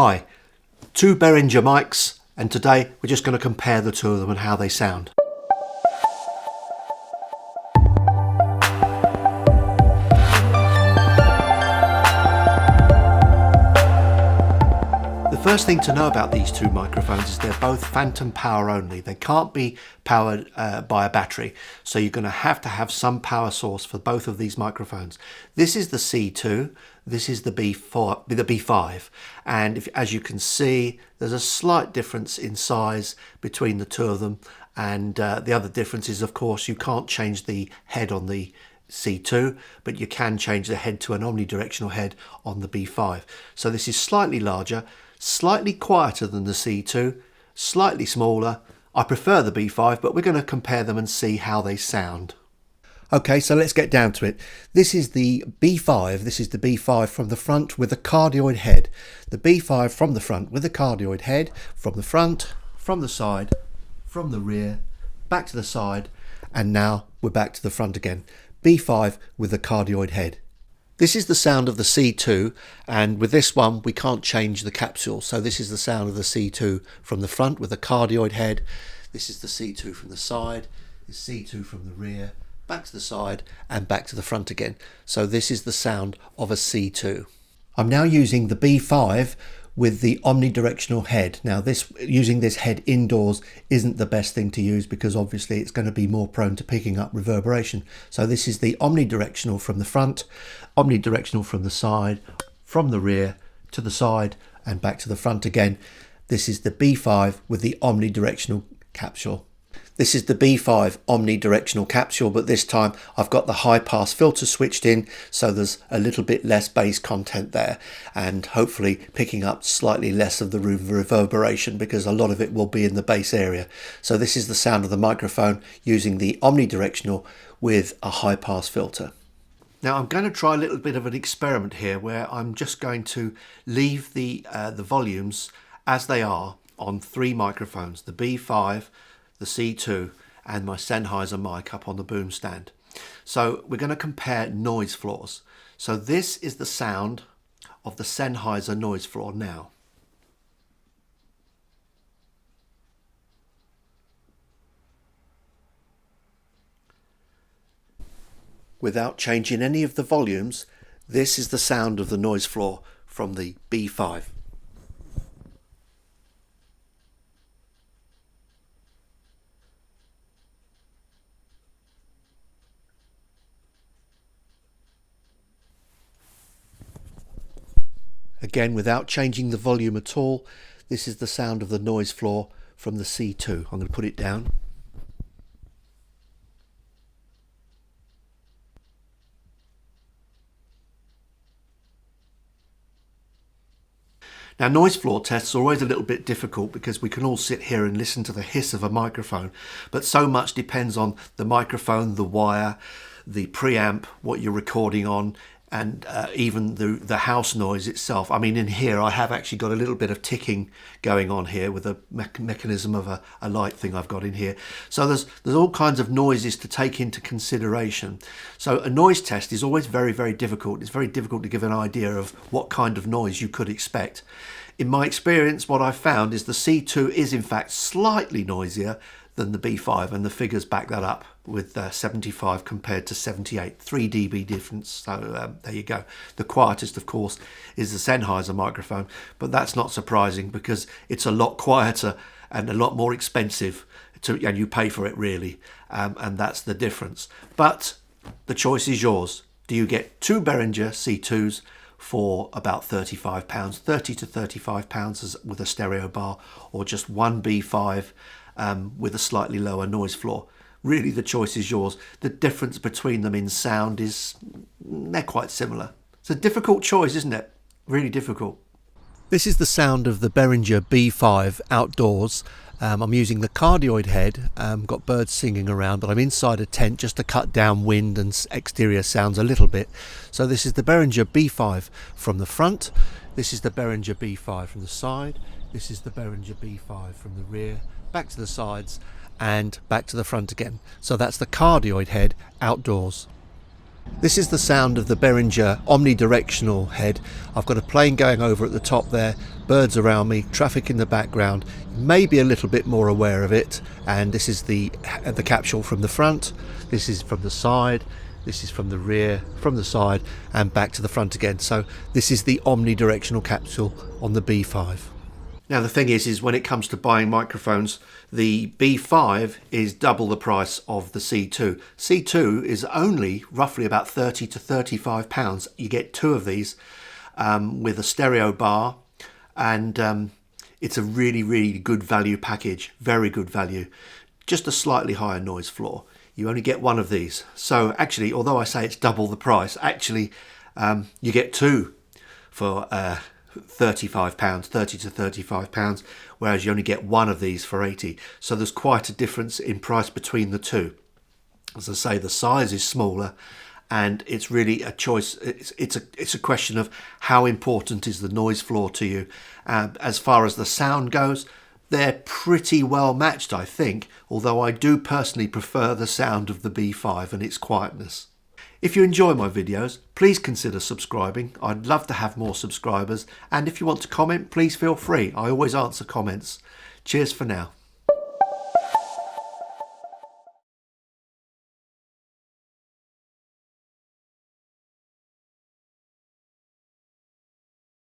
Hi, two Behringer mics, and today we're just going to compare the two of them and how they sound. The first thing to know about these two microphones is they're both phantom power only. They can't be powered by a battery, so you're going to have some power source for both of these microphones. This is the C2, this is the B5, and as you can see, there's a slight difference in size between the two of them, and the other difference is, of course, you can't change the head on the C2, but you can change the head to an omnidirectional head on the B5. So this is slightly larger, slightly quieter than the C2, slightly smaller. I prefer the B5, but we're going to compare them and see how they sound. Okay, so let's get down to it. This is the B5 from the front with a cardioid head. The B5 from the front with a cardioid head, from the front, from the side, from the rear, back to the side, and now we're back to the front again. B5 with a cardioid head. This is the sound of the C2, and with this one we can't change the capsule, so this is the sound of the C2 from the front with a cardioid head. This is the C2 from the side, this C2 from the rear, back to the side and back to the front again. So this is the sound of a C2. I'm now using the B5 with the omnidirectional head. Now using this head indoors isn't the best thing to use because obviously it's going to be more prone to picking up reverberation. So this is the omnidirectional from the front, omnidirectional from the side, from the rear to the side and back to the front again. This is the B5 with the omnidirectional capsule. This is the B5 omnidirectional capsule, but this time I've got the high pass filter switched in, so there's a little bit less bass content there and hopefully picking up slightly less of the reverberation because a lot of it will be in the bass area. So this is the sound of the microphone using the omnidirectional with a high pass filter. Now I'm going to try a little bit of an experiment here where I'm just going to leave the volumes as they are on three microphones, the B5, the C2 and my Sennheiser mic up on the boom stand. So we're going to compare noise floors. So this is the sound of the Sennheiser noise floor now. Without changing any of the volumes, this is the sound of the noise floor from the B5. Again, without changing the volume at all, this is the sound of the noise floor from the C2. I'm going to put it down. Now, noise floor tests are always a little bit difficult because we can all sit here and listen to the hiss of a microphone, but so much depends on the microphone, the wire, the preamp, what you're recording on, and even the house noise itself. I mean, in here I have actually got a little bit of ticking going on here with a mechanism of a light thing I've got in here. So there's all kinds of noises to take into consideration. So a noise test is always very, very difficult. It's very difficult to give an idea of what kind of noise you could expect. In my experience, what I've found is the C2 is in fact slightly noisier than the B5, and the figures back that up with 75 compared to 78, 3 dB difference. So there you go. The quietest, of course, is the Sennheiser microphone, but that's not surprising because it's a lot quieter and a lot more expensive and you pay for it really, and that's the difference. But the choice is yours. Do you get two Behringer C2s for about £35, £30 to £35 with a stereo bar, or just one B5 with a slightly lower noise floor? Really, the choice is yours. The difference between them in sound is they're quite similar. It's a difficult choice, isn't it? Really difficult. This is the sound of the Behringer B5 outdoors. I'm using the cardioid head, got birds singing around, but I'm inside a tent just to cut down wind and exterior sounds a little bit. So this is the Behringer B5 from the front, this is the Behringer B5 from the side, this is the Behringer B5 from the rear, back to the sides and back to the front again. So that's the cardioid head outdoors. This is the sound of the Behringer omnidirectional head. I've got a plane going over at the top there, birds around me, traffic in the background. You may be a little bit more aware of it. And this is the capsule from the front, this is from the side, this is from the rear, from the side and back to the front again. So this is the omnidirectional capsule on the B5. Now the thing is when it comes to buying microphones, the B5 is double the price of the C2. C2 is only roughly about 30 to 35 pounds. You get two of these with a stereo bar, and it's a really good value package, very good value. Just a slightly higher noise floor. You only get one of these. So actually, although I say it's double the price, actually you get two for £35, 30 to 35 pounds, whereas you only get one of these for 80. So there's quite a difference in price between the two. As I say, the size is smaller, and it's really a choice. It's a question of how important is the noise floor to you. As far as the sound goes, they're pretty well matched, I think, although I do personally prefer the sound of the B5 and its quietness. If you enjoy my videos, please consider subscribing. I'd love to have more subscribers, and if you want to comment, please feel free. I always answer comments. Cheers for now.